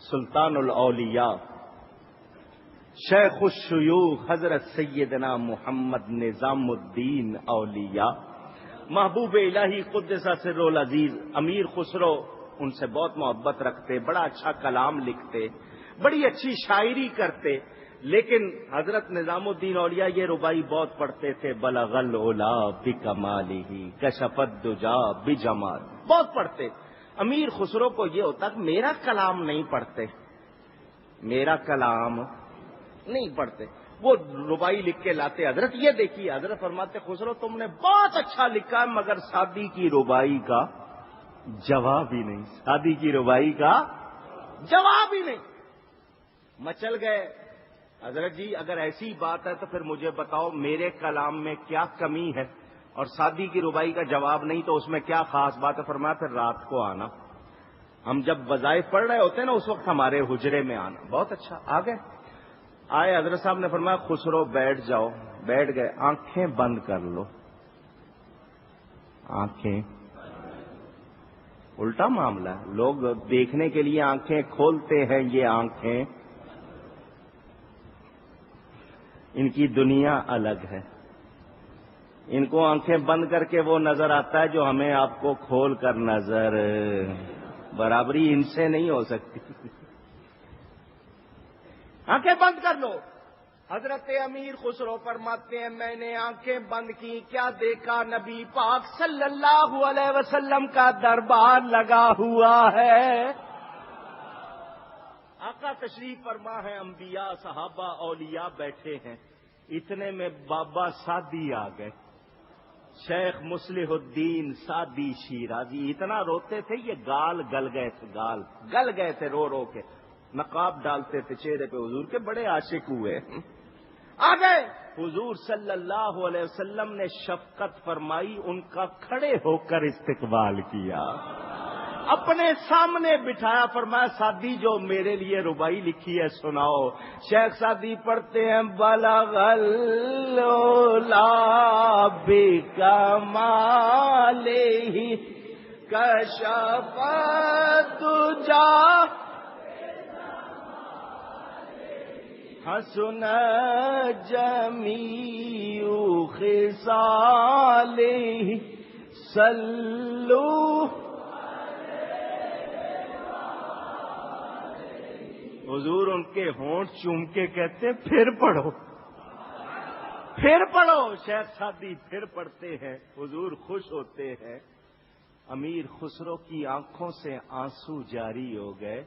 سلطان الاولیاء شیخ الشیوخ حضرت سیدنا محمد نظام الدین اولیاء محبوب الہی قدس سر العزیز امیر خسرو ان سے بہت محبت رکھتے، بڑا اچھا کلام لکھتے، بڑی اچھی شاعری کرتے، لیکن حضرت نظام الدین اولیاء یہ ربائی بہت پڑھتے تھے، بلغ العلا بکمالہ کشف الدجا بجمال، بہت پڑھتے۔ امیر خسرو کو یہ ہوتا کہ میرا کلام نہیں پڑھتے، میرا کلام نہیں پڑھتے، وہ ربائی لکھ کے لاتے، حضرت یہ دیکھیے، حضرت فرماتے خسرو تم نے بہت اچھا لکھا ہے مگر سادی کی ربائی کا جواب ہی نہیں، سادی کی ربائی کا جواب ہی نہیں۔ مچل گئے، حضرت جی اگر ایسی بات ہے تو پھر مجھے بتاؤ میرے کلام میں کیا کمی ہے، اور سادی کی ربائی کا جواب نہیں تو اس میں کیا خاص بات ہے؟ فرمایا پھر رات کو آنا، ہم جب وظائف پڑھ رہے ہوتے ہیں نا اس وقت ہمارے حجرے میں آنا۔ بہت اچھا، آ گئے، آئے، حضرت صاحب نے فرمایا خسرو بیٹھ جاؤ، بیٹھ گئے، آنکھیں بند کر لو، آنکھیں، الٹا معاملہ ہے، لوگ دیکھنے کے لیے آنکھیں کھولتے ہیں، یہ آنکھیں ان کی دنیا الگ ہے، ان کو آنکھیں بند کر کے وہ نظر آتا ہے جو ہمیں آپ کو کھول کر نظر، برابری ان سے نہیں ہو سکتی۔ آنکھیں بند کر لو۔ حضرت امیر خسرو فرماتے ہیں میں نے آنکھیں بند کی، کیا دیکھا؟ نبی پاک صلی اللہ علیہ وسلم کا دربار لگا ہوا ہے، آقا تشریف فرما ہے، انبیاء صحابہ اولیاء بیٹھے ہیں، اتنے میں بابا سعدی آ گئے، شیخ مصلح الدین سعدی شیرازی، اتنا روتے تھے یہ گال گل گئے تھے، گال گل گئے تھے رو رو کے، نقاب ڈالتے تھے چہرے پہ، حضور کے بڑے عاشق ہوئے، آ گئے۔ حضور صلی اللہ علیہ وسلم نے شفقت فرمائی، ان کا کھڑے ہو کر استقبال کیا، اپنے سامنے بٹھایا، فرمایا سعدی جو میرے لیے ربائی لکھی ہے سناؤ۔ شیخ سعدی پڑھتے ہیں بلغ العلا بکمالہ کشف الدجا حسن جمیع خصالہ صلو۔ حضور ان کے ہونٹ چوم کے کہتے پھر پڑھو، پھر پڑھو۔ شیخ سعدی پھر پڑھتے ہیں، حضور خوش ہوتے ہیں، امیر خسرو کی آنکھوں سے آنسو جاری ہو گئے۔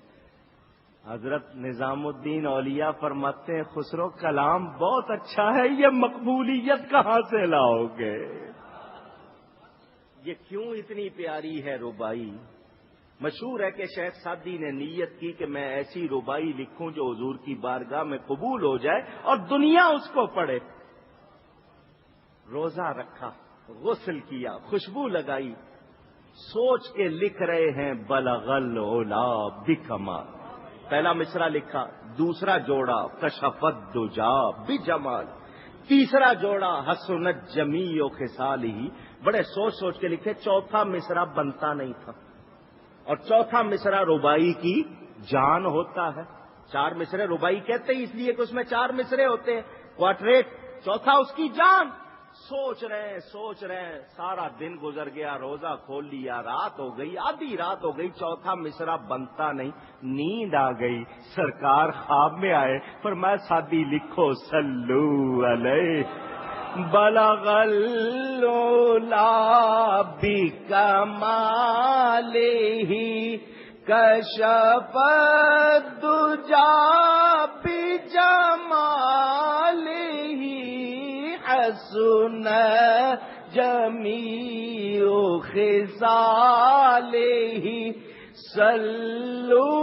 حضرت نظام الدین اولیاء فرماتے ہیں خسرو کلام بہت اچھا ہے، یہ مقبولیت کہاں سے لاؤ گے؟ یہ کیوں اتنی پیاری ہے ربائی؟ مشہور ہے کہ شیخ سعدی نے نیت کی کہ میں ایسی ربائی لکھوں جو حضور کی بارگاہ میں قبول ہو جائے اور دنیا اس کو پڑھے۔ روزہ رکھا، غسل کیا، خوشبو لگائی، سوچ کے لکھ رہے ہیں بلغ العلا بکمال، پہلا مصرع لکھا، دوسرا جوڑا کشف الدجا بجمال، تیسرا جوڑا حسنت جمیع خصالہ، بڑے سوچ سوچ کے لکھے، چوتھا مصرع بنتا نہیں تھا، اور چوتھا مصرع ربائی کی جان ہوتا ہے۔ چار مصرے ربائی کہتے ہیں اس لیے کہ اس میں چار مصرے ہوتے ہیں، کوارٹریٹ، چوتھا اس کی جان۔ سوچ رہے ہیں، سارا دن گزر گیا، روزہ کھول لیا، رات ہو گئی، آدھی رات ہو گئی، چوتھا مصرع بنتا نہیں، نیند آ گئی، سرکار خواب میں آئے، فرمایا سعدی لکھو صلو علیہ بلغ العلا بکمالہ کشف الدجا بجمالہ حسن جمیع خصالہ صلو